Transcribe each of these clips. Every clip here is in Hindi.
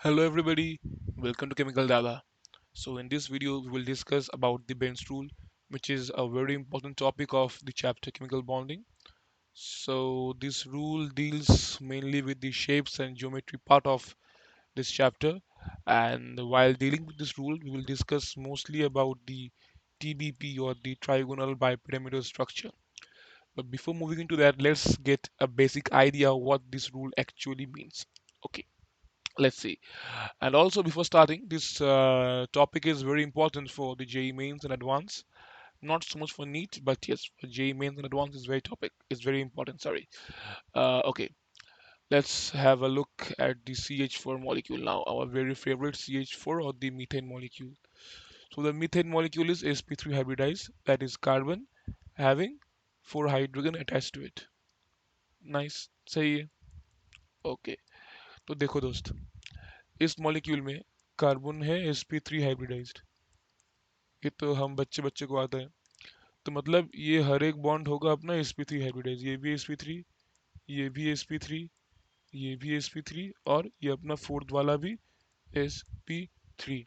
Hello everybody, welcome to Chemical Dada. So in this video we will discuss about the Benz rule, which is a very important topic of the chapter chemical bonding. So this rule deals mainly with the shapes and geometry part of this chapter, and while dealing with this rule we will discuss mostly about the TBP or the trigonal bipyramidal structure. But before moving into that, let's get a basic idea of what this rule actually means. Okay, let's see. And also, before starting, this topic is very important for the JEE mains and advance. Not so much for NEET, but yes, for JEE mains and advance is very topic. Is very important. Sorry. Okay, let's have a look at the CH4 molecule now. Our very favorite CH4 or the methane molecule. So the methane molecule is sp3 hybridized. That is carbon having 4 hydrogen attached to it. Nice. सही है. Okay. तो देखो दोस्त, इस मॉलिक्यूल में कार्बन है sp3 हाइब्रिडाइज्ड. ये तो हम बच्चे बच्चे को आता है. तो मतलब ये हर एक बॉन्ड होगा अपना sp3 हाइब्रिडाइज. ये भी sp3, ये भी sp3, ये भी sp3 और ये अपना फोर्थ वाला भी sp3.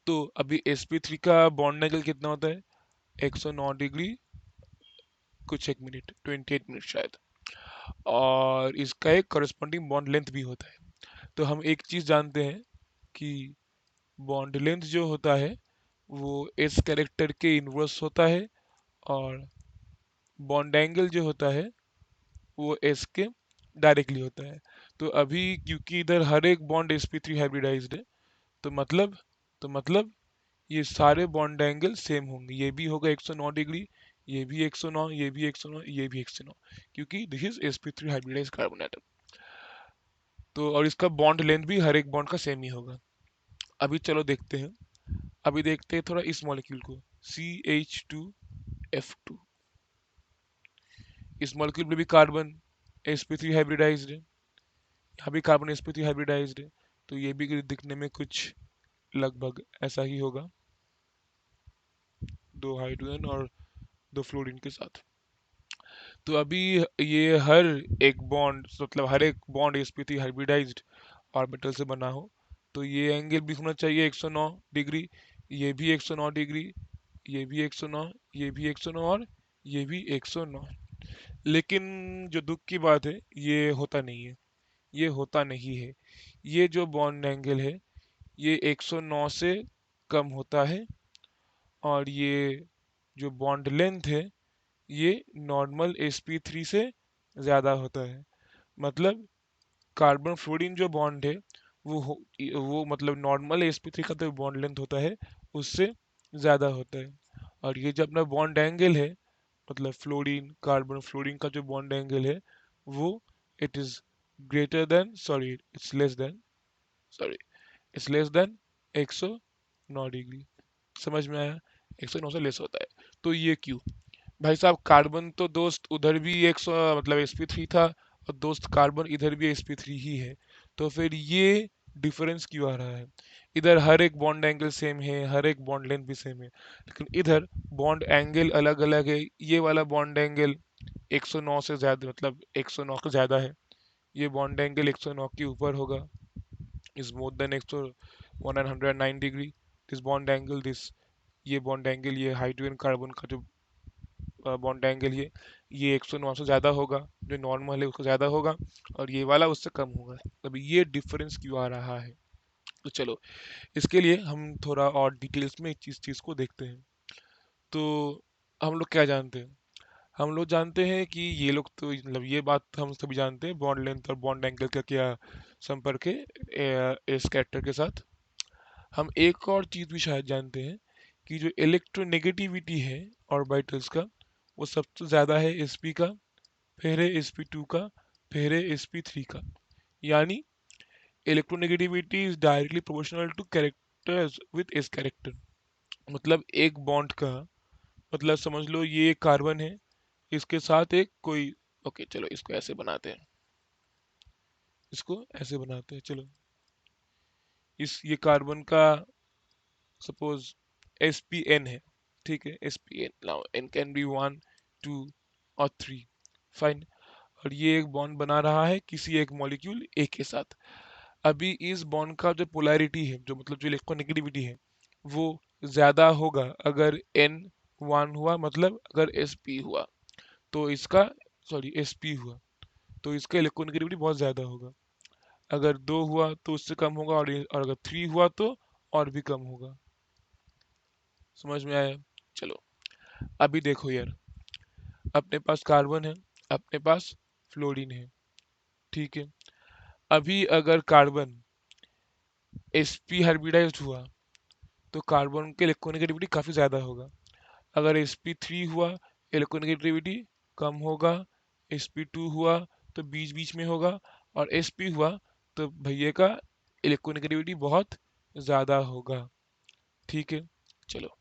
तो अभी sp3 का बॉन्ड एंगल कितना होता है? 109 डिग्री कुछ एक मिनट 28 मिनट शायद. और इसका एक करस्पॉन्डिंग बॉन्ड लेंथ भी होता है. तो हम एक चीज जानते हैं कि बॉन्ड लेंथ जो होता है वो एस कैरेक्टर के इनवर्स होता है, और बॉन्ड एंगल जो होता है वो एस के डायरेक्टली होता है. तो अभी क्योंकि इधर हर एक बॉन्ड sp3 हाइब्रिडाइज्ड है, तो मतलब ये सारे बॉन्ड एंगल सेम होंगे. ये भी होगा 109 डिग्री, ये भी 109, ये भी 109, ये भी 109, क्योंकि this is sp3 hybridised carbon atom. तो और इसका बॉन्ड लेंथ भी हर एक बॉन्ड का सेम ही होगा. अभी चलो देखते हैं. अभी देखते हैं थोड़ा इस मॉलिक्यूल को, CH2F2. इस मॉलिक्यूल में भी कार्बन sp3 हाइब्रिडाइज्ड है, यहाँ भी कार्बन sp3 हाइब्रिडाइज्ड है. तो ये भी दिखने में कुछ लगभग ऐसा ही होगा, दो हाइड्रोजन और दो फ्लोरीन के साथ. तो अभी ये हर एक बॉन्ड, मतलब हर एक बॉन्ड sp3 हाइब्रिडाइज्ड ऑर्बिटल से बना हो, तो ये एंगल भी होना चाहिए 109 डिग्री. ये भी 109 डिग्री, ये भी 109, ये भी 109 और ये भी 109. लेकिन जो दुख की बात है, ये होता नहीं है. ये होता नहीं है. ये जो बॉन्ड एंगल है ये 109 से कम होता है, और ये जो बॉन्ड लेंथ है ये नॉर्मल sp3 से ज़्यादा होता है. मतलब कार्बन फ्लोरीन जो बॉन्ड है वो मतलब नॉर्मल sp3 का जो बॉन्ड लेंथ होता है उससे ज़्यादा होता है. और ये जो अपना बॉन्ड एंगल है, मतलब फ्लोरीन कार्बन फ्लोरीन का जो बॉन्ड एंगल है वो it is greater than, sorry it's less than, sorry it's less than 109 degree. समझ में आया? 109 से लेस होता है. तो ये क्यों? भाई साहब, कार्बन तो दोस्त उधर भी 100 मतलब sp3 था, और दोस्त कार्बन इधर भी sp3 ही है. तो फिर ये डिफरेंस क्यों आ रहा है? इधर हर एक बॉन्ड एंगल सेम है, हर एक बॉन्ड लेंथ भी सेम है, लेकिन इधर बॉन्ड एंगल अलग अलग है. ये वाला बॉन्ड एंगल 109 से ज्यादा, मतलब 109 से ज्यादा है. ये बॉन्ड एंगल 109 के ऊपर होगा, is more than 100 109 degree. This bond angle, this ये बॉन्ड एंगल, ये हाइड्रोजन कार्बन का जो बॉन्ड एंगल ये 109 से ज़्यादा होगा, जो नॉर्मल है उसका ज़्यादा होगा, और ये वाला उससे कम होगा. अभी ये डिफरेंस क्यों आ रहा है? तो चलो, इसके लिए हम थोड़ा और डिटेल्स में इस चीज़ को देखते हैं. तो हम लोग क्या जानते हैं? हम लोग जानते हैं कि ये लोग तो मतलब ये बात हम सभी जानते हैं, बॉन्ड लेंथ और बॉन्ड एंगल का क्या संपर्क है इस कैरेक्टर के साथ. हम एक और चीज़ भी शायद जानते हैं कि जो इलेक्ट्रोनेगेटिविटी है ऑर्बिटल्स का, वो सबसे ज़्यादा है sp का, फिर है sp2 का, फिर है sp3 का. यानी electronegativity is directly proportional to characters with S character. मतलब एक बॉन्ड का, मतलब समझ लो ये कार्बन है, इसके साथ एक कोई, ओके चलो इसको ऐसे बनाते हैं, इसको ऐसे बनाते हैं चलो. इस ये कार्बन का सपोज sp(n) है, ठीक है, sp(n). Now n can be 1, 2 और 3. फाइन. और ये एक बॉन्ड बना रहा है किसी एक मॉलिक्यूल A के साथ. अभी इस बॉन्ड का जो पोलैरिटी है, जो मतलब जो इलेक्ट्रोनेगेटिविटी है, वो ज्यादा होगा अगर n 1 हुआ, मतलब अगर sp हुआ तो इसका, सॉरी sp हुआ तो इसका इलेक्ट्रोनेगेटिविटी बहुत ज्यादा होगा। अगर 2 हुआ तो उससे कम होगा, और अगर 3 हुआ तो और भी कम होगा। समझ में आया? चलो अभी देखो यार, अपने पास कार्बन है, अपने पास फ्लोरीन है, ठीक है। अभी अगर कार्बन sp हाइब्रिडाइज्ड हुआ तो कार्बन के इलेक्ट्रोनेगेटिविटी काफी ज्यादा होगा। अगर sp3 हुआ, इलेक्ट्रोनेगेटिविटी कम होगा। sp2 हुआ तो बीच बीच में होगा, और sp हुआ तो भैया का इलेक्ट्रोनेगेटिविटी बहुत ज्यादा होगा, ठीक है। चलो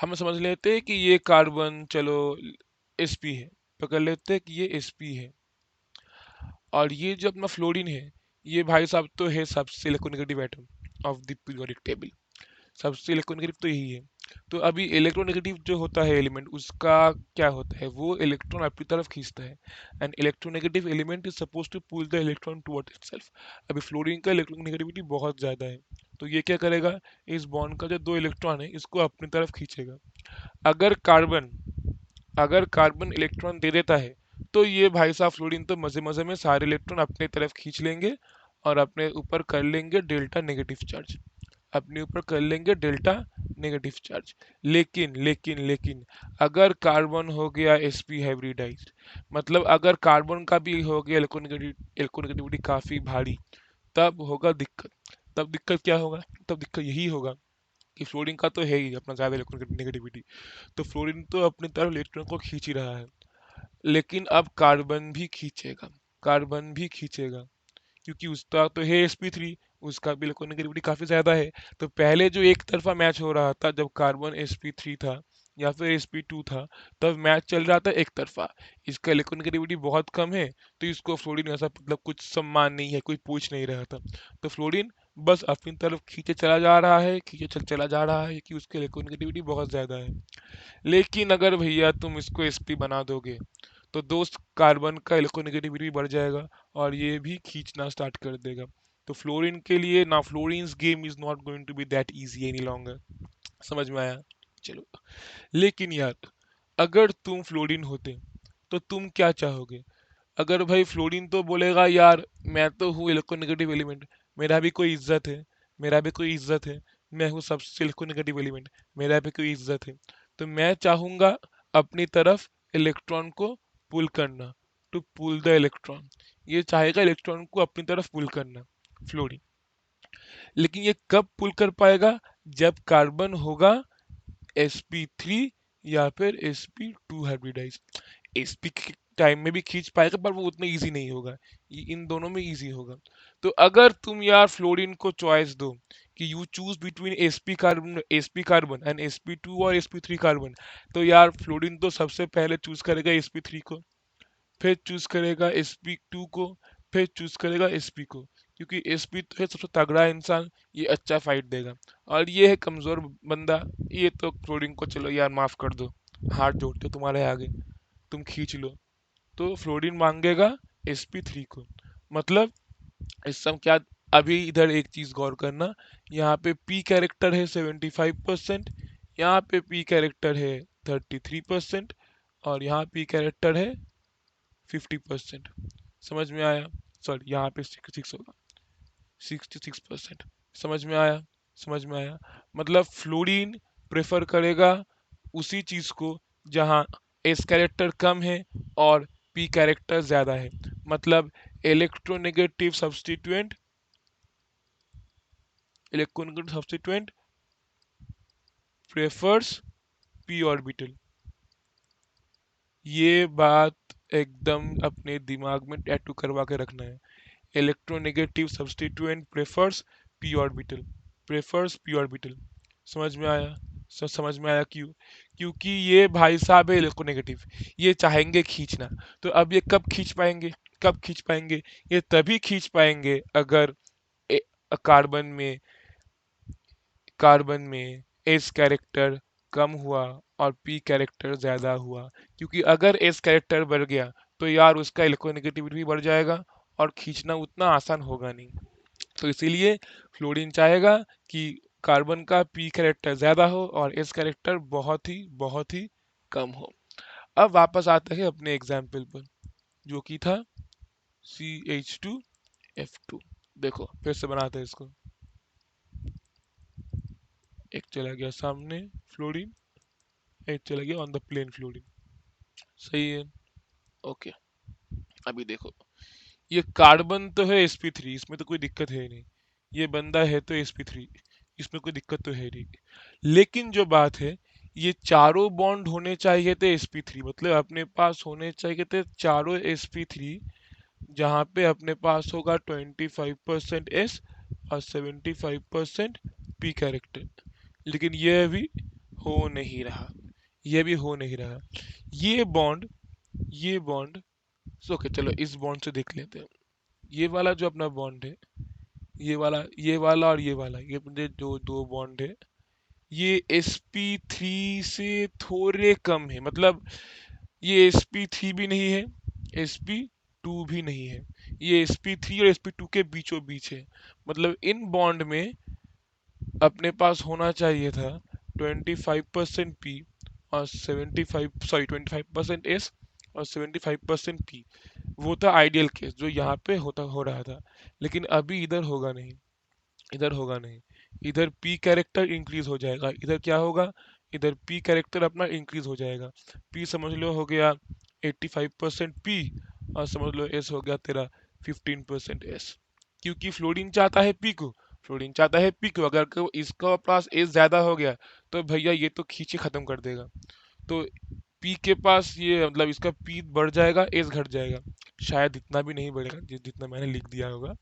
हम समझ लेते हैं कि ये कार्बन, चलो sp है, पकड़ लेते हैं कि ये sp है। और ये जो अपना फ्लोरीन है, ये भाई साहब तो है सबसे electronegative atom of the periodic table. सबसे इलेक्ट्रोनेगेटिव तो यही है। तो अभी इलेक्ट्रोनेगेटिव जो होता है एलिमेंट, उसका क्या होता है, वो इलेक्ट्रॉन अपनी तरफ खींचता है। And electronegative element is suppose to pull the electron toward itself. अभी फ्लोरीन का इलेक्ट्रोनेगेटिविटी बहुत ज्यादा है, तो ये क्या करेगा, इस बॉन्ड का जो दो इलेक्ट्रॉन है इसको अपनी तरफ खींचेगा। अगर कार्बन अगर कार्बन इलेक्ट्रॉन दे देता है तो ये भाई साहब फ्लोरीन तो मजे मजे में सारे इलेक्ट्रॉन अपने तरफ खींच लेंगे और अपने ऊपर कर लेंगे डेल्टा नेगेटिव चार्ज। अपने ऊपर कर लेंगे डेल्टा नेगेटिव चार्ज। लेकिन अगर कार्बन हो गया sp हाइब्रिडाइज्ड, मतलब अगर कार्बन का भी हो गया इलेक्ट्रोनेगेटिविटी काफी भारी, तब होगा दिक्कत। तब दिक्कत क्या होगा, तब दिक्कत यही होगा कि फ्लोरीन का तो है ही अपना ज्यादा इलेक्ट्रोनेगेटिविटी, तो फ्लोरीन तो अपनी तरफ इलेक्ट्रॉन को खींच ही रहा है। लेकिन अब कार्बन भी खींचेगा, कार्बन भी खींचेगा, क्योंकि उसका तो है sp3, उसका भी इलेक्ट्रोनेगेटिविटी काफी ज्यादा है। तो पहले जो एक तरफा मैच हो रहा था जब कार्बन sp3 था या फिर sp2 था, तब मैच चल रहा था एक तरफा। इसका इलेक्ट्रोनेगेटिविटी बहुत कम है, तो इसको फ्लोरीन ऐसा मतलब कुछ सम्मान नहीं है, कोई पूछ नहीं रहा था। तो फ्लोरीन बस अपनी तरफ खींचे चला जा रहा है, खींचे चला जा रहा है कि उसकी इलेक्ट्रोनेगेटिविटी बहुत ज्यादा है। लेकिन अगर भैया तुम इसको sp बना दोगे तो दोस्त कार्बन का इलेक्ट्रोनेगेटिविटी बढ़ जाएगा और ये भी खींचना स्टार्ट कर देगा। तो फ्लोरीन के लिए ना, fluorine's game is not going to be that easy any longer. समझ में आया? चलो, लेकिन यार अगर तुम फ्लोरीन होते तो तुम क्या चाहोगे? अगर भाई फ्लोरीन तो बोलेगा यार मैं तो हूँ इलेक्ट्रोनेगेटिव एलिमेंट, मेरा भी कोई इज्जत है, मेरा भी कोई इज्जत है, मैं हूँ सबसे इलेक्ट्रोनेगेटिव एलिमेंट, मेरा भी कोई इज्जत है। तो मैं चाहूंगा अपनी तरफ इलेक्ट्रॉन को पुल करना, टू पुल द इलेक्ट्रॉन। ये चाहेगा इलेक्ट्रॉन को अपनी तरफ पुल करना, फ्लोरीन। लेकिन ये कब पुल कर पाएगा, जब कार्बन होगा sp3 या फिर sp2 हाइब्रिडाइज। sp के टाइम में भी खींच पाएगा पर वो उतना इजी नहीं होगा, ये इन दोनों में इजी होगा। तो अगर तुम यार फ्लोरीन को चॉइस दो कि you choose between sp carbon and sp2 और sp3 कार्बन, तो यार फ्लोरीन तो सबसे पहले चूज करेगा sp3 को, फिर चूज करेगा sp2 को, फिर चूज करेगा sp को, क्योंकि sp तो है सबसे तगड़ा इंसान, ये अच्छा फाइट देगा। और ये है कमजोर बंदा, ये तो फ्लोरिन को चलो यार माफ कर दो, हाथ जोड़ते तुम्हारे आगे, तुम खींच लो। तो फ्लोरीन मांगेगा sp3 को, मतलब इस सब क्या। अभी इधर एक चीज गौर करना, यहाँ पे p कैरेक्टर है 75%, यहाँ पे p कैरेक्टर है 33%, और यहाँ p कैरेक्टर है 50%। समझ में आया? सॉरी यहाँ पे 66 होगा, 66%। समझ में आया? समझ में आया? मतलब फ्लोरीन प्रेफर करेगा उसी चीज को जहाँ एस कैरेक्टर कम है और पी कैरेक्टर ज्यादा है। मतलब electronegative substituent electronegative substituent prefers P orbital. ये बात एकदम अपने दिमाग में टैटू करवा के रखना है। Electronegative substituent prefers P orbital, prefers P orbital. समझ में आया? समझ में आया क्यों? क्योंकि ये भाई साहब है इलेक्ट्रोनेगेटिव, ये चाहेंगे खींचना। तो अब ये कब खींच पाएंगे, कब खींच पाएंगे? ये तभी खींच पाएंगे अगर ए- कार्बन में कार्बन में एस कैरेक्टर कम हुआ और पी कैरेक्टर ज्यादा हुआ। क्योंकि अगर एस कैरेक्टर बढ़ गया तो यार उसका इलेक्ट्रोनेगेटिविटी भी बढ़ जाएगा और खींचना उतना आसान होगा नहीं। तो इसीलिए फ्लोरीन चाहेगा कि कार्बन का पी कैरेक्टर ज्यादा हो और एस कैरेक्टर बहुत ही कम हो। अब वापस आते हैं अपने एग्जाम्पल पर, जो कि था CH2F2। देखो फिर से बनाते हैं इसको। एक चला गया सामने फ्लोरीन, एक चला गया ऑन द प्लेन फ्लोरीन। सही है। ओके। अभी देखो, ये कार्बन तो है sp3, इसमें तो कोई दिक्कत है ही नहीं। ये बंदा है तो sp3, इसमें कोई दिक्कत तो है नहीं। लेकिन जो बात है, ये चारों बॉन्ड होने चाहिए थे sp3, मतलब अपने पास होने चाहिए थे चारों sp3, जहाँ पे अपने पास होगा 25% एस और 75% पी कैरेक्टर। लेकिन ये अभी हो नहीं रहा, ये भी हो नहीं रहा। ये बॉन्ड, ये बॉन्ड, ओके चलो इस बॉन्ड से देख लेते हैं। ये वाला जो अपना बॉन्ड है, ये वाला और ये अपने जो दो बॉन्ड है, ये sp3 से थोड़े कम है। मतलब ये sp3 भी नहीं है, sp2 भी नहीं है, ये sp3 और sp2 के बीचों बीच है। मतलब इन बॉन्ड में अपने पास होना चाहिए था 25% पी और 75, सॉरी 25% एस और 75% पी। वो था आइडियल केस जो यहाँ पे हो रहा था। लेकिन अभी इधर होगा नहीं, इधर होगा नहीं। इधर पी कैरेक्टर इंक्रीज हो जाएगा, इधर क्या होगा, इधर पी कैरेक्टर अपना इंक्रीज हो जाएगा। पी समझ लो हो गया 85% पी और समझ लो एस हो गया तेरा 15% एस। क्योंकि फ्लोरीन चाहता है पी को, फ्लोरीन चाहता है पी को। अगर इसका पास एस ज्यादा हो गया तो भैया ये तो खींचे खत्म कर देगा। तो पी के पास ये मतलब इसका पी बढ़ जाएगा, एस घट जाएगा। शायद इतना भी नहीं बढ़ेगा जितना मैंने लिख दिया होगा,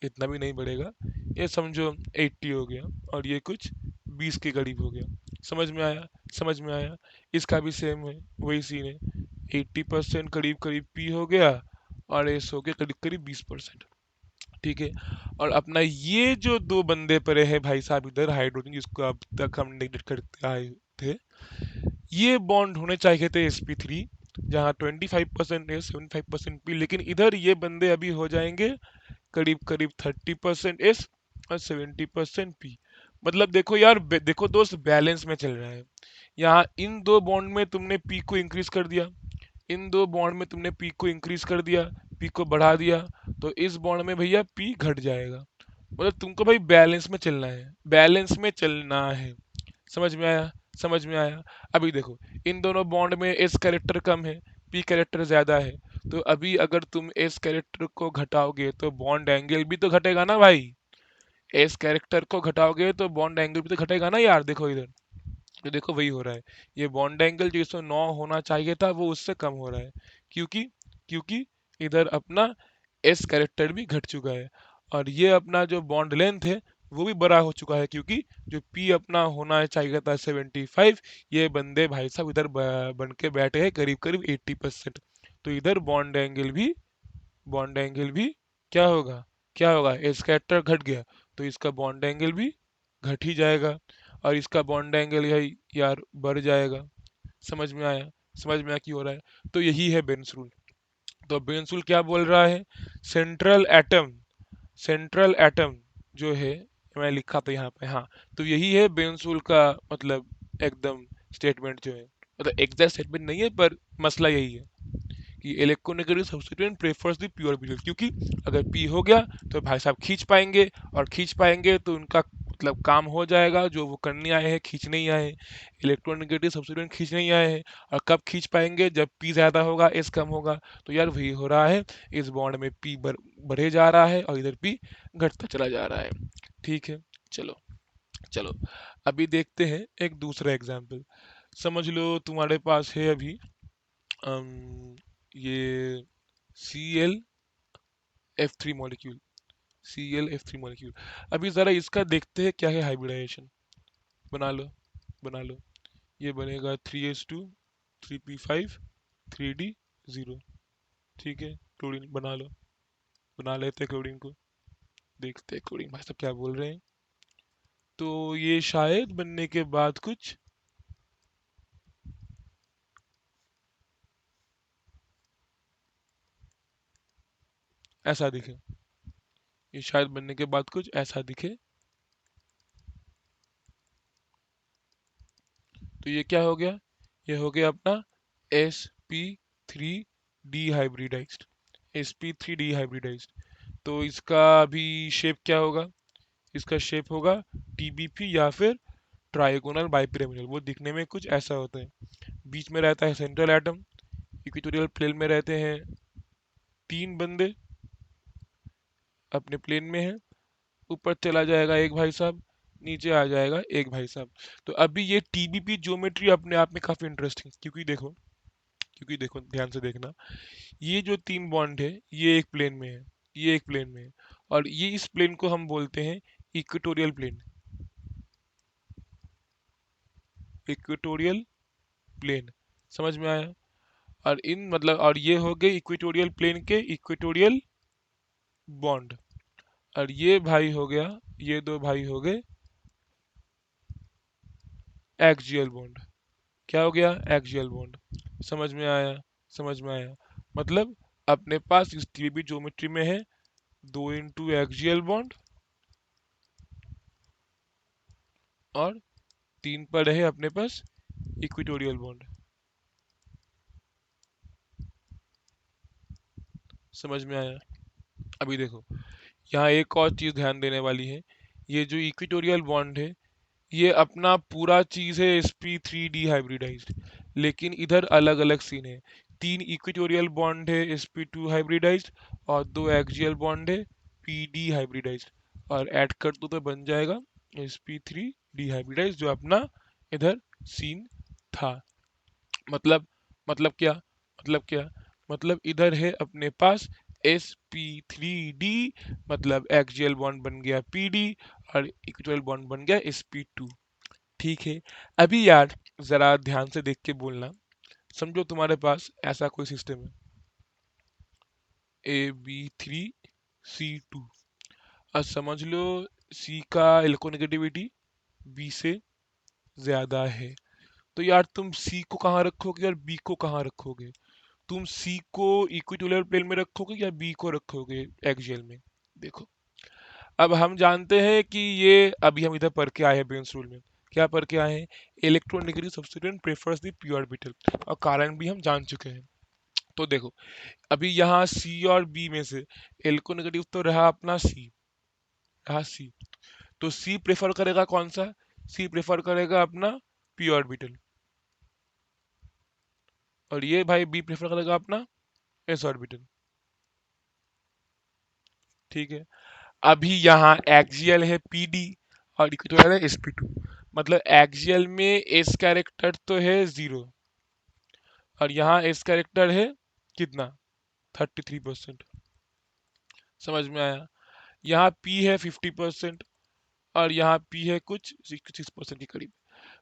इतना भी नहीं बढ़ेगा। ये समझो 80 हो गया और ये कुछ 20 के करीब हो गया। समझ में आया, समझ में आया। इसका भी सेम है, वही सीन है। 80% करीब करीब पी हो गया और एस हो गया करीब करीब 20%। ठीक है। और अपना ये जो दो बंदे पड़े हैं भाई साहब इधर, हाइड्रोजन जिसको अब तक हम नेगलेक्ट करते आए थे, ये बॉन्ड होने चाहिए थे sp3, जहाँ 25% है 75% पी। लेकिन इधर ये बंदे अभी हो जाएंगे करीब करीब 30% एस और 70% पी। मतलब देखो यार, देखो दोस्त, बैलेंस में चल रहा है। यहाँ इन दो बॉन्ड में तुमने पी को इंक्रीज कर दिया, इन दो बॉन्ड में तुमने पी को इंक्रीज कर दिया, पी को बढ़ा दिया, तो इस बॉन्ड में भैया पी घट जाएगा। मतलब तुमको भाई बैलेंस में चलना है, बैलेंस में चलना है। समझ में आया, समझ में आया। अभी देखो, इन दोनों बॉन्ड में एस कैरेक्टर कम है, पी कैरेक्टर ज्यादा है। तो अभी अगर तुम एस कैरेक्टर को घटाओगे तो बॉन्ड एंगल भी तो घटेगा ना भाई। एस कैरेक्टर को घटाओगे तो बॉन्ड एंगल भी तो घटेगा ना यार। देखो इधर, तो देखो वही हो रहा है। ये बॉन्ड एंगल जो 109 होना चाहिए था वो उससे कम हो रहा है। क्योंकि क्योंकि इधर अपना एस कैरेक्टर भी घट चुका है। और ये अपना जो बॉन्ड लेंथ है वो भी बड़ा हो चुका है, क्योंकि जो पी अपना होना चाहिए था 75, ये बंदे भाई साहब इधर बन के बैठे हैं करीब करीब 80%। तो इधर बॉन्ड एंगल भी क्या होगा, क्या होगा, एस कैरेक्टर घट गया तो इसका बॉन्ड एंगल भी घट ही जाएगा। और इसका बॉन्ड एंगल यही यार बढ़ जाएगा। समझ में आया, समझ में आया क्यों हो रहा है। तो यही है बेंस रूल। तो बेंस रूल क्या बोल रहा है, सेंट्रल एटम, सेंट्रल एटम जो है, मैं लिखा था यहाँ पे, हाँ। तो यही है बेंस रूल का मतलब एकदम स्टेटमेंट जो है, मतलब एग्जैक्ट स्टेटमेंट नहीं है पर मसला यही है कि electronegative substituent prefers the pure mineral. क्योंकि अगर पी हो गया तो भाई साहब खींच पाएंगे, और खींच पाएंगे तो उनका मतलब काम हो जाएगा जो वो करने आए हैं, खींचने ही आए हैं। इलेक्ट्रोनेगेटिव सब्स्टिट्यूएंट खींचने ही आए हैं। और कब खींच पाएंगे, जब पी ज्यादा होगा एस कम होगा। तो यार वही हो रहा है, इस बॉन्ड में पी बढ़े जा रहा है और इधर पी घटता चला जा रहा है। ठीक है। चलो, चलो अभी देखते हैं एक दूसरा एग्जाम्पल। समझ लो तुम्हारे पास है अभी ये ClF3 मॉलिक्यूल, ClF3 मॉलिक्यूल। अभी जरा इसका देखते हैं क्या है हाइब्रिडाइजेशन। बना लो, बना लो। ये बनेगा 3s2 3p5 3d0। ठीक है, क्लोरीन बना लो, बना लेते हैं क्लोरीन को। देखते हैं क्लोरीन भाई साहब क्या बोल रहे हैं। तो ये शायद बनने के बाद कुछ ऐसा दिखे। ये शायद बनने के बाद कुछ ऐसा दिखे। तो ये क्या हो गया? ये हो गया अपना sp3 डिहाइब्रिडाइज्ड। sp3 डिहाइब्रिडाइज्ड। तो इसका अभी शेप क्या होगा? इसका शेप होगा टीबीपी या फिर ट्राइगोनल बाइपिरामिडल। वो दिखने में कुछ ऐसा होता है। बीच में रहता है सेंट्रल एटम। इक्वेटोरियल प्लेन में रहते हैं तीन बंदे, अपने प्लेन में है। ऊपर चला जाएगा एक भाई साहब, नीचे आ जाएगा एक भाई साहब। तो अभी ये टीबीपी ज्योमेट्री अपने आप में काफी इंटरेस्टिंग, क्योंकि देखो ध्यान से देखना, ये जो तीन बॉन्ड है ये एक प्लेन में है, ये एक प्लेन में है, और ये इस प्लेन को हम बोलते हैं इक्वेटोरियल प्लेन। इक्वेटोरियल प्लेन, समझ में आया? और इन मतलब और ये हो गए इक्वेटोरियल प्लेन के इक्वेटोरियल बॉन्ड। और ये भाई हो गया, ये दो भाई हो गए एक्सियल बॉन्ड। क्या हो गया? Axial bond. समझ में आया? समझ में आया? मतलब अपने पास इस टीबी ज्योमेट्री में है 2 एक्सियल बॉन्ड और 3 पर है अपने पास इक्वेटोरियल बॉन्ड। समझ में आया? अभी देखो, यहाँ एक और चीज ध्यान देने वाली है। ये जो इक्वेटोरियल बॉन्ड है ये अपना पूरा चीज है sp3 हाइब्रिडाइज्ड, लेकिन इधर अलग अलग सीन है। 3 इक्वेटोरियल बॉन्ड है sp2 हाइब्रिडाइज्ड और 2 एक्सियल बॉन्ड है pd हाइब्रिडाइज्ड। और ऐड कर दो तो बन जाएगा sp3 हाइब्रिडाइज्ड, जो अपना इधर सीन था। मतलब क्या? मतलब क्या? मतलब इधर है अपने पास sp3d, मतलब एक्सियल बॉन्ड बन गया pd और इक्वेटोरियल बॉन्ड बन गया sp2। ठीक है। अभी यार जरा ध्यान से देख के बोलना। समझो तुम्हारे पास ऐसा कोई सिस्टम है ab3c2। अब समझ लो c का इलेक्ट्रोनेगेटिविटी b से ज्यादा है। तो यार तुम c को कहाँ रखोगे और b को कहाँ रखोगे? तुम c को इक्वेटोरियल प्लेन में रखोगे या b को रखोगे एक्सियल में? देखो, अब हम जानते हैं कि ये अभी हम इधर पढ़ के आए हैं बेंस रूल में। क्या पढ़ के आए हैं? Electronegative substituent prefers the P orbital, और कारण भी हम जान चुके हैं। तो देखो, अभी यहाँ सी और बी में से इलेक्ट्रोनेगेटिव तो रहा अपना सी, रहा सी। तो सी प्रेफर करेगा कौन सा? सी प्रेफर करेगा अपना पी ऑर्बिटल, और ये भाई बी प्रेफर करेगा अपना एस ऑर्बिटल। ठीक है। अभी यहाँ एक्सियल है पीडी और इक्वेटोरियल है sp2। मतलब एक्सियल में एस कैरेक्टर तो है 0, और यहाँ एस कैरेक्टर है कितना? 33%। समझ में आया? यहाँ पी है 50% और यहाँ पी है कुछ 66% के करीब।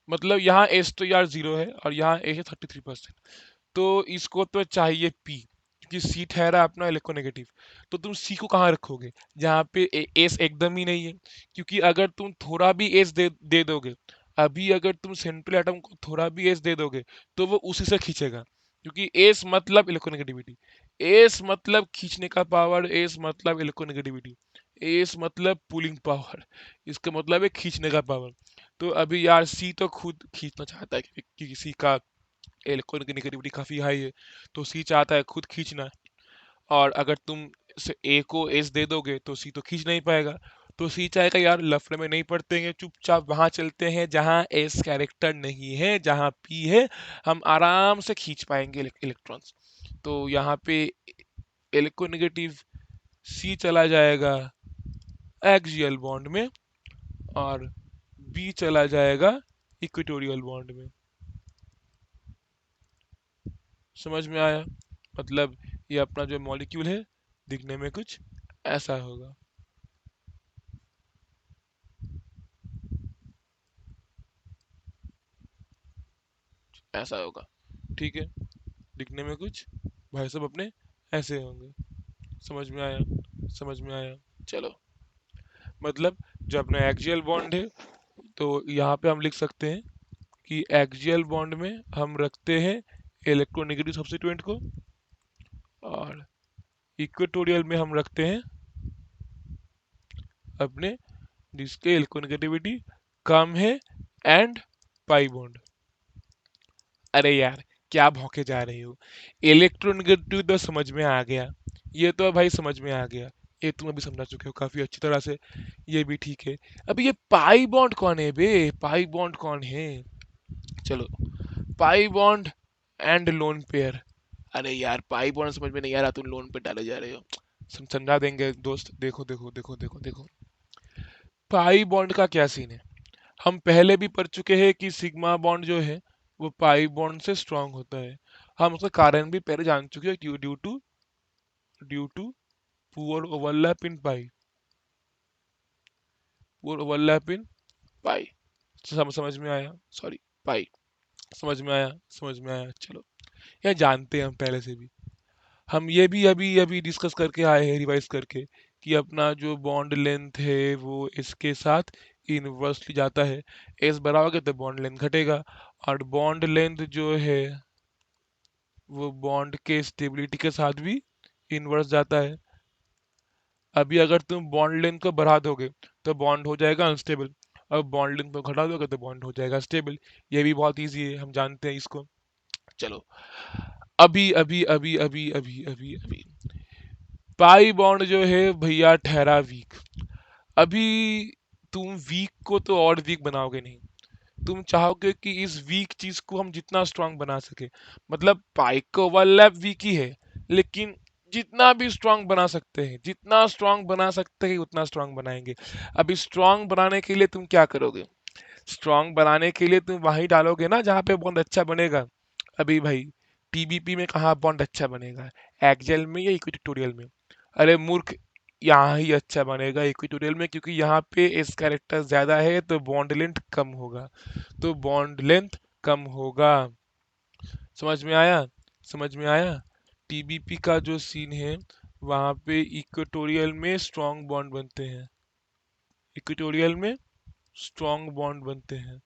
मतलब यहाँ एस तो यार 0 है और यहाँ ए है 33%। तो इसको तो चाहिए पी, क्योंकि सी ठहरा अपना इलेक्ट्रोनेगेटिव। तो तुम सी को कहाँ रखोगे जहाँ पे एस एकदम ही नहीं है? क्योंकि अगर तुम थोड़ा भी एस दे दोगे, अभी अगर तुम सेंट्रल एटम को थोड़ा भी एस दे दोगे तो वो उसी से खींचेगा, क्योंकि एस मतलब इलेक्ट्रोनेगेटिविटी, एस मतलब खींचने का पावर, एस मतलब इलेक्ट्रोनेगेटिविटी, एस मतलब पुलिंग पावर, इसका मतलब है खींचने का पावर। तो अभी यार सी तो खुद खींचना चाहता है, क्योंकि सी का इलेक्ट्रॉन की नेगेटिविटी काफी हाई है। तो सी चाहता है खुद खींचना, और अगर तुम ए को एस दे दोगे तो सी तो खींच नहीं पाएगा। तो सी चाहेगा यार लफड़े में नहीं पड़ते हैं, चुपचाप वहां चलते हैं जहां एस कैरेक्टर नहीं है, जहां पी है, हम आराम से खींच पाएंगे इलेक्ट्रॉन्स। तो यहाँ पे इलेक्ट्रोनेगेटिव सी चला जाएगा एक्सियल बॉन्ड में, और बी चला जाएगा इक्वेटोरियल बॉन्ड में। समझ में आया? मतलब ये अपना जो मॉलिक्यूल है दिखने में कुछ ऐसा होगा। ऐसा होगा। ठीक है। दिखने में कुछ भाई सब अपने ऐसे होंगे। समझ में आया? समझ में आया? चलो, मतलब जो अपना एक्सियल बॉन्ड है, तो यहाँ पे हम लिख सकते हैं कि एक्सियल बॉन्ड में हम रखते हैं इलेक्ट्रोनेगेटिव सब्स्टिट्यूएंट को, और इक्वेटोरियल में हम रखते हैं, अपने जिसके इलेक्ट्रोनेगेटिविटी कम है एंड पाई बॉन्ड। अरे यार क्या भौंके जा रही हो, इलेक्ट्रोनेगेटिव तो समझ में आ गया, ये तो भाई समझ में आ गया, ये तुम अभी समझा चुके हो काफी अच्छी तरह से, ये भी ठीक है। अभी ये पाई बॉन्ड कौन है बे, पाई बॉन्ड कौन है? चलो, pi bond and lone pair. अरे यार पाई बॉन्ड समझ में नहीं आ रहा, तुम लोन पे डाले जा रहे हो। समझा देंगे दोस्त, देखो देखो देखो देखो देखो, पाई बॉन्ड का क्या सीन है। हम पहले भी पढ़ चुके हैं कि सिग्मा बॉन्ड जो है वो पाई बॉन्ड से स्ट्रांग होता है। हम उसका कारण भी पहले जान चुके हैं, due to poor overlap in pi, poor overlap in pi. समझ में आया, सॉरी, पाई। समझ में आया, समझ में आया, चलो, यह जानते हैं हम पहले से भी। हम ये भी अभी अभी डिस्कस करके आए हैं रिवाइज करके कि अपना जो बॉन्ड लेंथ है वो इसके साथ इनवर्सली जाता है। एस बढ़ाओगे तो बॉन्ड लेंथ घटेगा, और बॉन्ड लेंथ जो है वो बॉन्ड के स्टेबिलिटी के साथ भी इनवर्स जाता है। अभी अगर तुम बॉन्ड लेंथ को बढ़ा दोगे तो बॉन्ड हो जाएगा अनस्टेबल, और बॉन्ड लेंथ को घटा दोगे तो बॉन्ड हो जाएगा स्टेबल। ये भी बहुत इजी है, हम जानते हैं इसको। चलो, अभी अभी अभी अभी अभी अभी अभी पाई बॉन्ड जो है भैया ठहरा वीक। अभी तुम वीक को तो और वीक बनाओगे नहीं, तुम चाहोगे कि इस वीक चीज को हम जितना स्ट्रांग बना सके। मतलब पाई का ओवरलैप वीक ही है, लेकिन जितना भी स्ट्रांग बना सकते हैं, जितना स्ट्रांग बना सकते हैं उतना स्ट्रांग बनाएंगे। अभी स्ट्रांग बनाने के लिए तुम क्या करोगे? स्ट्रांग बनाने के लिए तुम वहीं डालोगे ना जहाँ पे बॉन्ड अच्छा बनेगा। अभी भाई टीबीपी में कहाँ बॉन्ड अच्छा बनेगा, एक्जेल में या इक्वेटोरियल में? अरे मूर्ख, यहाँ ही अच्छा बनेगा इक्वेटोरियल में, क्योंकि यहाँ पे एस कैरेक्टर ज्यादा है तो बॉन्ड लेंथ कम होगा, तो बॉन्ड लेंथ कम होगा। समझ में आया, समझ में आया। टीबीपी का जो सीन है, वहां पे इक्वेटोरियल में स्ट्रॉन्ग बॉन्ड बनते हैं, इक्वेटोरियल में स्ट्रॉन्ग बॉन्ड बनते हैं,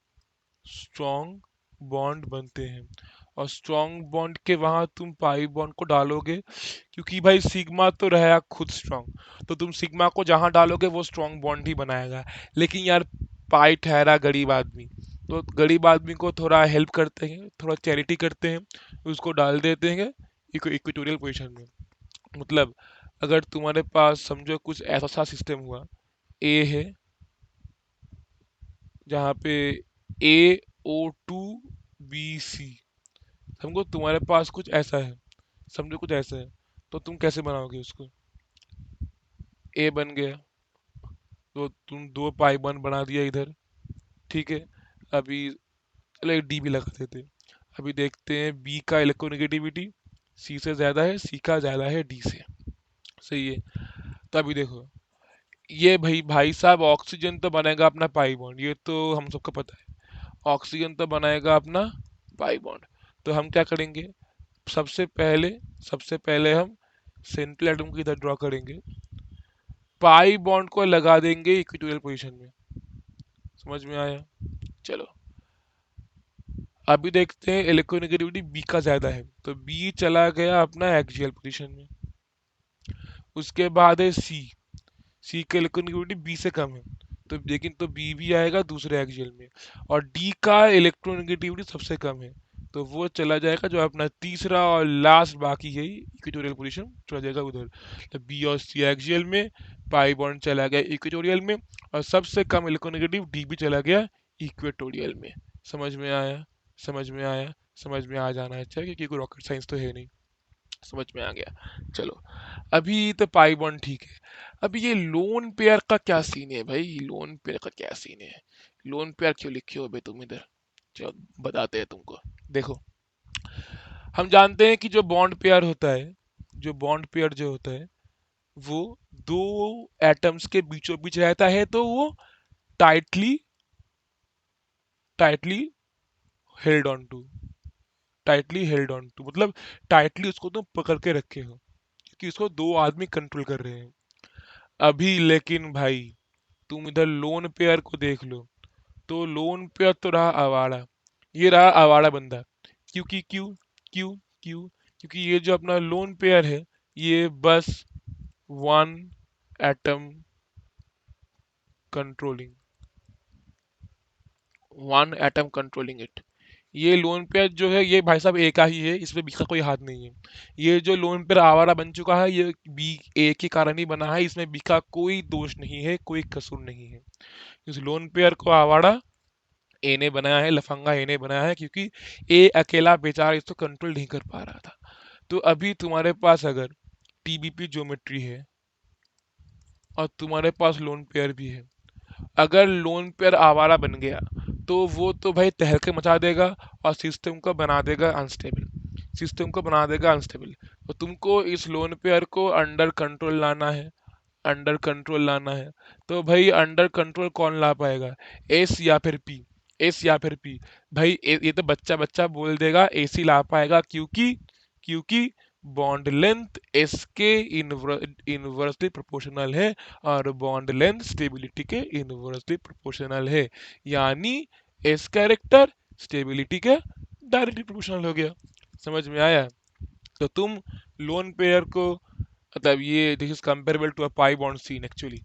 स्ट्रॉन्ग बॉन्ड बनते हैं। और स्ट्रॉन्ग बॉन्ड के वहां तुम पाई बॉन्ड को डालोगे, क्योंकि भाई सिग्मा तो रहेगा खुद स्ट्रॉन्ग, तो तुम सिग्मा को जहां डालोगे वो स्ट्रॉन्ग बॉन्ड ही बनाएगा। लेकिन यार पाई ठहरा गरीब आदमी, तो गरीब आदमी को थोड़ा हेल्प करते हैं, थोड़ा चैरिटी करते हैं, उसको डाल देते हैं इक्वेटोरियल पोजीशन में। मतलब अगर तुम्हारे पास समझो कुछ ऐसा सा सिस्टम हुआ, ए है जहाँ पे AO2BC, समझो तुम्हारे पास कुछ ऐसा है, समझो कुछ ऐसा है, तो तुम कैसे बनाओगे उसको? ए बन गया, तो तुम दो पाई बन बना दिया इधर, ठीक है। अभी चलो डी भी लगा देते, अभी देखते हैं बी का इलेक्ट्रोनेगेटिविटी सी से ज्यादा है, सी का ज्यादा है डी से, सही है। तो अभी देखो, ये भाई भाई साहब ऑक्सीजन तो बनेगा अपना पाई बॉन्ड, ये तो हम सबको पता है, ऑक्सीजन तो बनाएगा अपना पाई बॉन्ड। तो हम क्या करेंगे, सबसे पहले सबसे पहले हम सेंट्रल एटम को इधर ड्रॉ करेंगे, पाई बॉन्ड को लगा देंगे इक्वेटोरियल पोजीशन में। समझ में आया, चलो। अभी देखते हैं इलेक्ट्रोनेगेटिविटी बी का ज्यादा है, तो बी चला गया अपना एक्सियल पोजीशन में। उसके बाद है सी, सी का इलेक्ट्रोनेगेटिविटी बी से कम है, तो लेकिन तो बी भी आएगा दूसरे एक्सियल में। और डी का इलेक्ट्रोनेगेटिविटी सबसे कम है, तो वो चला जाएगा जो अपना तीसरा और लास्ट बाकी है इक्वेटोरियल पोजीशन, चला जाएगा उधर। तो बी और सी एक्सियल में, पाई बॉन्ड चला गया इक्वेटोरियल में, और सबसे कम इलेक्ट्रोनेगेटिव डी भी चला गया इक्वेटोरियल में। समझ में आया, समझ में आया, समझ में आ जाना अच्छा है, क्योंकि कोई रॉकेट साइंस तो है नहीं। समझ में आ गया, चलो। अभी तो पाई बॉन्ड ठीक है। अभी ये लोन पेयर का क्या सीन है भाई, लोन पेयर का क्या सीन है? लोन पेयर क्यों लिखे हो बे तुम इधर? चलो बताते हैं तुमको, देखो। हम जानते हैं कि जो बॉन्ड पेयर होता है, जो बॉन्ड पेयर जो होता है वो दो एटम्स के बीचों बीच रहता है, तो वो tightly tightly held on to, tightly held on to मतलब टाइटली उसको तुम पकड़ के रखे हो, क्योंकि उसको दो आदमी कंट्रोल कर रहे हैं। अभी लेकिन भाई तुम इधर लोन पेयर को देख लो, तो लोन पेयर तो रहा आवारा, ये रहा आवारा बंदा। क्योंकि क्यों क्यों क्यों क्योंकि ये जो अपना लोन पेयर है, ये बस one atom controlling, one atom controlling it. ये लोन पेयर जो है ये भाई साहब ए का ही है, इसमें बी का कोई हाथ नहीं है। ये जो लोन पेयर आवारा बन चुका है ये बी ए के कारण ही बना है, इसमें बी का कोई दोष नहीं है, कोई कसूर नहीं है। इस लोन पेयर को आवारा ए ने बनाया है, लफंगा ए ने बनाया है, क्योंकि ए अकेला बेचारा इसको कंट्रोल नहीं कर पा रहा था। तो अभी तुम्हारे पास अगर टीबीपी ज्योमेट्री है और तुम्हारे पास लोन पेयर भी है, अगर लोन पेयर आवारा बन गया तो वो तो भाई तहलके मचा देगा और सिस्टम को बना देगा अनस्टेबल, सिस्टम को बना देगा अनस्टेबल। तो तुमको इस लोन पेयर को अंडर कंट्रोल लाना है, अंडर कंट्रोल लाना है। तो भाई अंडर कंट्रोल कौन ला पाएगा, एस या फिर पी, एस या फिर पी। भाई ये तो बच्चा बच्चा बोल देगा एसी ला पाएगा, क्योंकि क्योंकि बॉन्ड लेंथ एस के इनवर्सली प्रोपोर्शनल है और बॉन्ड लेंथ स्टेबिलिटी के इनवर्सली प्रोपोर्शनल है, यानी एस कैरेक्टर स्टेबिलिटी के डायरेक्टली प्रोपोर्शनल हो गया। समझ में आया? तो तुम लोन पेयर को, मतलब ये this is comparable to a pi bond seen actually.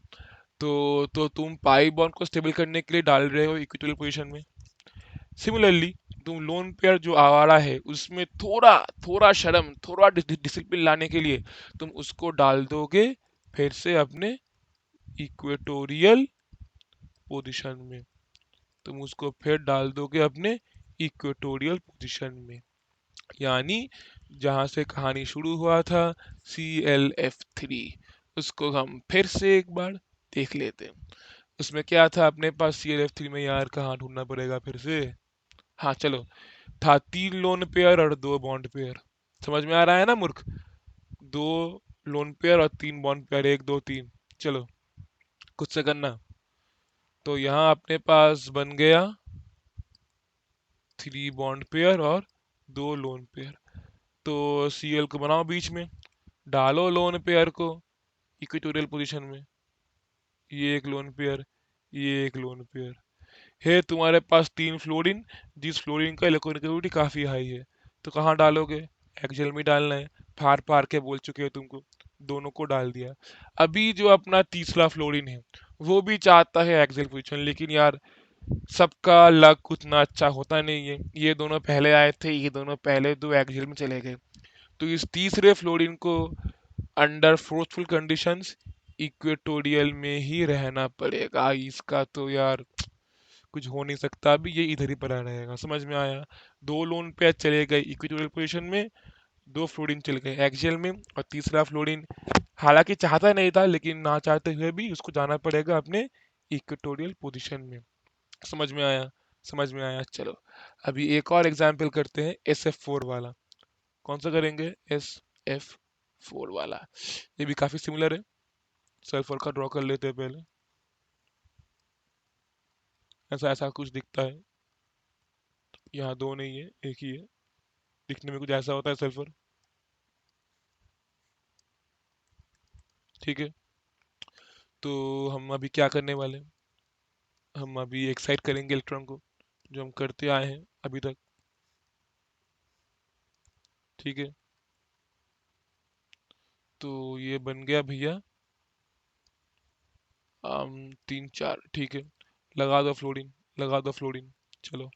तो तुम पाई बॉन्ड को स्टेबल करने के लिए डाल रहे हो इक्विटोरियल पोजीशन में। सिमिलरली तुम लोन पेयर जो आवारा है उसमें थोड़ा थोड़ा शर्म, थोड़ा डिसिप्लिन लाने के लिए तुम उसको डाल दोगे फिर से अपने इक्वेटोरियल पोजीशन में, तुम उसको फिर डाल दोगे अपने इक्वेटोरियल पोजीशन में, यानी जहां से कहानी शुरू हुआ था ClF3, उसको हम फिर से एक बार देख लेते हैं। उसमें क्या था अपने पास ClF3 में, यार कहाँ ढूंढना पड़ेगा फिर से। हाँ चलो, था 3 लोन पेयर और 2 बॉन्ड पेयर। समझ में आ रहा है ना मूर्ख? 2 लोन पेयर और 3 बॉन्ड पेयर, 1 2 3। चलो कुछ से करना। तो यहाँ अपने पास बन गया 3 बॉन्ड पेयर और 2 लोन पेयर। तो Cl को बनाओ बीच में, डालो लोन पेयर को इक्वेटोरियल पोजीशन में, ये एक लोन पेयर, ये एक लोन पेयर है। तुम्हारे पास 3 फ्लोरीन, जिस फ्लोरीन का इलेक्ट्रोनेगेटिविटी काफी हाई है। तो कहाँ डालोगे, एक्सियल में डालना है, फार फार के बोल चुके हो तुमको, दोनों को डाल दिया। अभी जो अपना तीसरा फ्लोरीन है वो भी चाहता है एक्सियल पोजीशन, लेकिन यार सबका लक उतना अच्छा होता नहीं है, ये दोनों पहले आए थे, ये दोनों पहले दो एक्सियल में चले गए। तो इस तीसरे फ्लोरीन को अंडर फोर्सफुल कंडीशंस इक्वेटोरियल में ही रहना पड़ेगा, इसका तो यार कुछ हो नहीं सकता, अभी ये इधर ही पड़ा रहेगा। समझ में आया? 2 लोन पेयर चले गए इक्वेटोरियल पोजीशन में, 2 फ्लोरीन चले गए एक्सियल में, और तीसरा फ्लोरीन हालांकि चाहता नहीं था, लेकिन ना चाहते हुए भी उसको जाना पड़ेगा अपने इक्वेटोरियल पोजीशन में। समझ में आया? समझ में आया। चलो अभी एक और एग्जाम्पल करते हैं SF4 वाला। कौन सा करेंगे? SF4 वाला, ये भी काफी सिमिलर है। सल्फर का ड्रॉ कर लेते हैं पहले। ऐसा ऐसा कुछ दिखता है, यहाँ 2 नहीं है, एक ही है। दिखने में कुछ ऐसा होता है सल्फर, ठीक है। तो हम अभी क्या करने वाले हैं, हम अभी एक्साइट करेंगे इलेक्ट्रॉन को, जो हम करते आए हैं अभी तक, ठीक है। तो ये बन गया भैया 3 4, ठीक है। लगा दो फ्लोरीन, लगा दो फ्लोरीन। चलो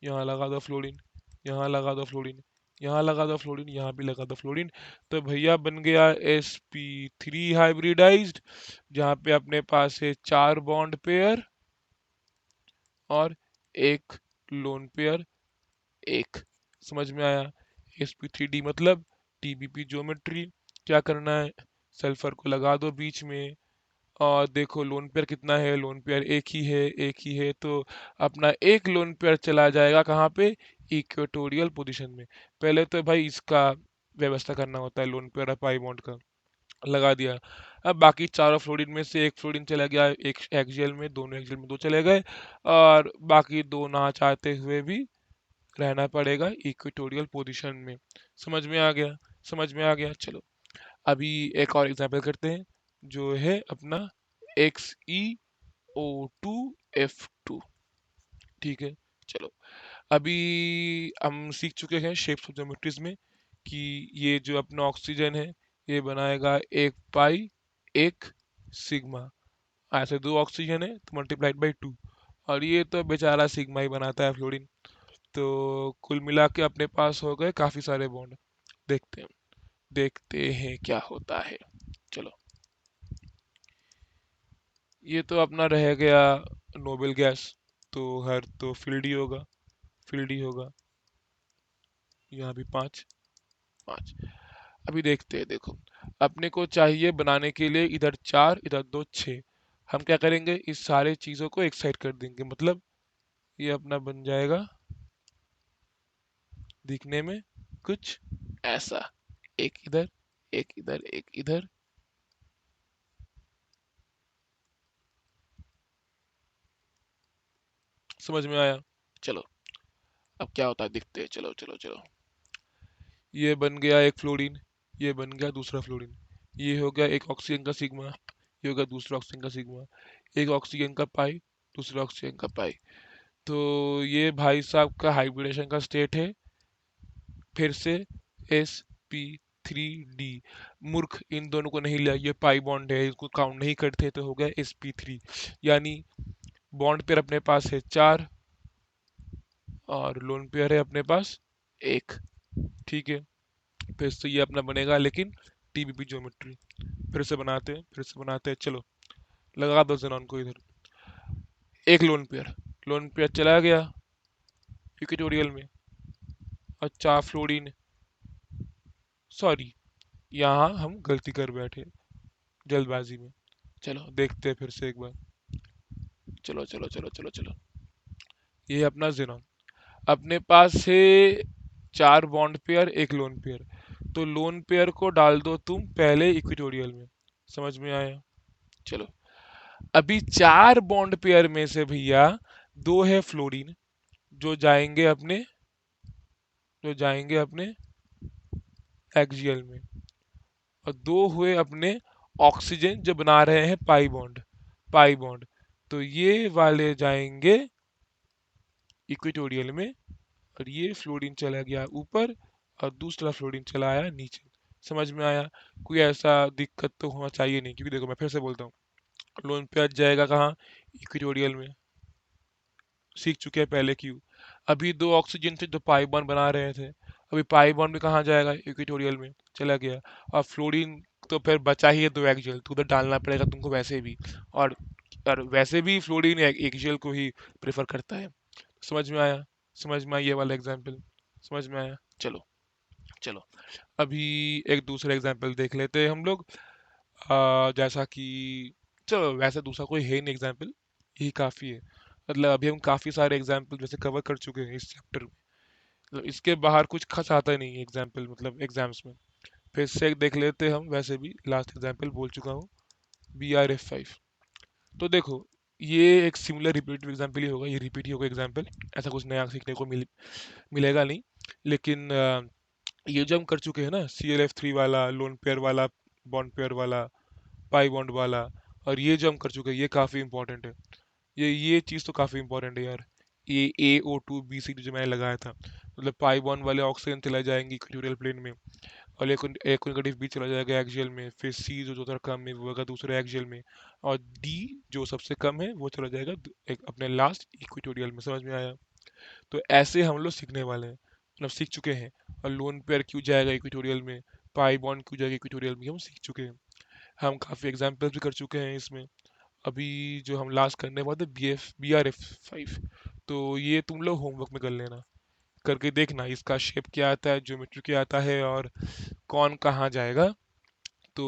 यहाँ लगा दो फ्लोरीन, यहाँ लगा दो फ्लोरीन, यहाँ लगा दो फ्लोरीन, यहाँ भी लगा दो फ्लोरीन। तो भैया बन गया sp3 हाइब्रिडाइज्ड, जहाँ पे अपने पास है 4 बॉन्ड पेयर और एक लोन पेयर, एक। समझ में आया? sp3d मतलब TBP ज्योमेट्री। क्या करना है, सल्फर को लगा दो बीच में, और देखो लोन पेयर कितना है, लोन पेयर एक ही है, एक ही है। तो अपना एक लोन पेयर चला जाएगा कहाँ पे, इक्वेटोरियल पोजीशन में। पहले तो भाई इसका व्यवस्था करना होता है लोन पेयर और पाई बॉन्ड का, लगा दिया। अब बाकी चारों फ्लोरीन में से एक फ्लोरीन चला गया एक एक्सियल में, दोनों एक्सियल में 2 चले गए, और बाकी 2 ना चाहते हुए भी रहना पड़ेगा इक्वेटोरियल पोजीशन में। समझ में आ गया? समझ में आ गया। चलो अभी एक और एग्जांपल करते हैं, जो है अपना XeO2F2, ठीक है। चलो अभी हम सीख चुके हैं शेप्स ऑफ ज्योमेट्रीज में कि ये जो अपना ऑक्सीजन है ये बनाएगा एक पाई एक सिग्मा, ऐसे दो ऑक्सीजन है तो मल्टीप्लाइड बाई टू, और ये तो बेचारा सिग्मा ही बनाता है फ्लोरीन। तो कुल मिला के अपने पास हो गए काफी सारे बॉन्ड। देखते हैं, देखते हैं क्या होता है। चलो, ये तो अपना रह गया नोबेल गैस। तो हर तो फील्ड ही होगा, फील्ड ही होगा। यहाँ भी पांच, पांच। अभी देखते हैं, देखो अपने को चाहिए बनाने के लिए इधर चार इधर दो छः। हम क्या करेंगे, इस सारे चीजों को एक साइड कर देंगे, मतलब ये अपना बन जाएगा दिखने में कुछ ऐसा, एक इधर एक इधर एक इधर। समझ में आया? चलो, अब क्या होता है देखते हैं। चलो चलो चलो, ये बन गया एक फ्लोरीन, ये बन गया दूसरा फ्लोरीन, ये हो गया एक ऑक्सीजन का सिग्मा, ये हो गया दूसरा ऑक्सीजन का सिग्मा, एक ऑक्सीजन का पाई, दूसरा ऑक्सीजन का पाई। तो ये भाई साहब का हाइब्रिडेशन का स्टेट है फिर से sp3d। मूर्ख, इन दोनों को नहीं लिया, ये पाई बॉन्ड है, इसको काउंट नहीं करते, तो हो गया sp3। यानी बॉन्ड पेयर अपने पास है चार और लोन पेयर है अपने पास एक। ठीक है, फिर से ये अपना बनेगा लेकिन टीबीपी ज्योमेट्री। फिर से बनाते हैं, फिर से बनाते हैं। चलो, लगा दो जेनॉन को इधर। एक लोन पेयर चला गया इक्वेटोरियल में। अच्छा फ्लोरीन, सॉरी, यहाँ हम गलती कर बैठे जल्दबाजी में। चलो देखते हैं फिर से एक बार। चलो चलो चलो चलो चलो, ये है अपना जेनॉन। अपने पास है चार बॉन्ड पेयर एक लोन पेयर। तो लोन पेयर को डाल दो तुम पहले इक्वेटोरियल में। समझ में आया? चलो, अभी चार बॉन्ड पेयर में से भैया दो है फ्लोरीन जो जाएंगे अपने, जो जाएंगे अपने एक्सियल में, और दो हुए अपने ऑक्सीजन जो बना रहे हैं पाई बॉन्ड, पाई बॉन्ड। तो ये वाले जाएंगे इक्वेटोरियल में, और ये फ्लोरीन चला गया ऊपर और दूसरा फ्लोरीन चला आया नीचे। समझ में आया? कोई ऐसा दिक्कत तो होना चाहिए नहीं, क्योंकि देखो मैं फिर से बोलता हूँ, लोन पे जाएगा कहाँ, इक्वेटोरियल में। सीख चुके हैं पहले क्यों। अभी दो ऑक्सीजन थे जो पाई बॉन्ड बना रहे थे, अभी पाई बॉन्ड में कहाँ जाएगा, इक्वेटोरियल में चला गया। और फ्लोरीन तो फिर बचा ही है दो एक्सियल, तो उधर डालना पड़ेगा तुमको वैसे भी। और और वैसे भी फ्लोरीन एक्सियल को ही प्रेफर करता है। समझ में आया? समझ में आया ये वाला एग्जाम्पल? समझ में आया? चलो चलो, अभी एक दूसरा एग्जाम्पल देख लेते हैं हम लोग। जैसा कि, चलो वैसे दूसरा कोई है नहीं एग्जाम्पल, यही काफ़ी है। मतलब अभी हम काफ़ी सारे एग्जाम्पल जैसे कवर कर चुके हैं इस चैप्टर में, मतलब इसके बाहर कुछ खास आता नहीं है एग्जाम्पल, मतलब एग्जाम्स में। फिर से एक देख लेते हैं हम, वैसे भी लास्ट एग्जाम्पल बोल चुका हूँ, BRF5। तो देखो, ये एक सिमिलर रिपीटेड एग्जाम्पल ही होगा, ये रिपीट ही होगा एग्जाम्पल, ऐसा कुछ नया सीखने को मिलेगा नहीं। लेकिन ये जो हम कर चुके हैं ना, ClF3 वाला, लोन पेयर वाला, बॉन्ड पेयर वाला, पाई बॉन्ड वाला, और ये जो हम कर चुके हैं ये काफ़ी इंपॉर्टेंट है। ये चीज़ तो काफ़ी इंपॉर्टेंट है यार। ये AO2BC जो मैंने लगाया था, मतलब पाई बॉन्ड वाले ऑक्सीजन चला जाएंगे इक्वेटोरियल प्लेन में, और एक नेगेटिव बी चला जाएगा एक्सियल में, फिर सी जो जो कम है वो होगा दूसरे एक्सियल में, और डी जो सबसे कम है वो चला जाएगा एक अपने लास्ट इक्वेटोरियल में। समझ में आया? तो ऐसे हम लोग सीखने वाले हैं, मतलब सीख चुके हैं। और लोन पेयर क्यों जाएगा इक्वेटोरियल में, पाई बॉन्ड क्यों जाएगा इक्वेटोरियल में, हम सीख चुके हैं। हम काफ़ी एग्जाम्पल्स भी कर चुके हैं इसमें। अभी जो हम लास्ट करने वाले BRF5, तो ये तुम लोग होमवर्क में कर लेना, करके देखना इसका शेप क्या आता है, ज्योमेट्री क्या आता है, और कौन कहाँ जाएगा। तो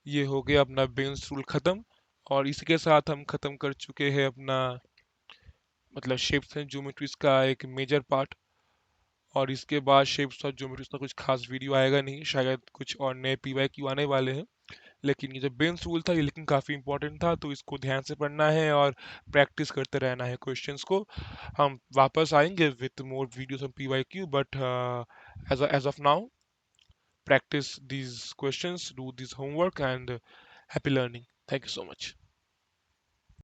ये हो गया अपना बेंस रूल खत्म, और इसी के साथ हम खत्म कर चुके हैं अपना, मतलब शेप्स एंड ज्योमेट्रीज का एक मेजर पार्ट। और इसके बाद शेप्स और ज्योमेट्रीज का कुछ खास वीडियो आएगा नहीं, शायद कुछ और नए PYQ आने वाले हैं। लेकिन ये जो बेंस रूल था ये लेकिन काफ़ी इंपॉर्टेंट था, तो इसको ध्यान से पढ़ना है और प्रैक्टिस करते रहना है क्वेश्चंस को। हम वापस आएंगे with more videos on PYQ, but as of now, practice these questions, do this homework, and happy learning. Thank you so much.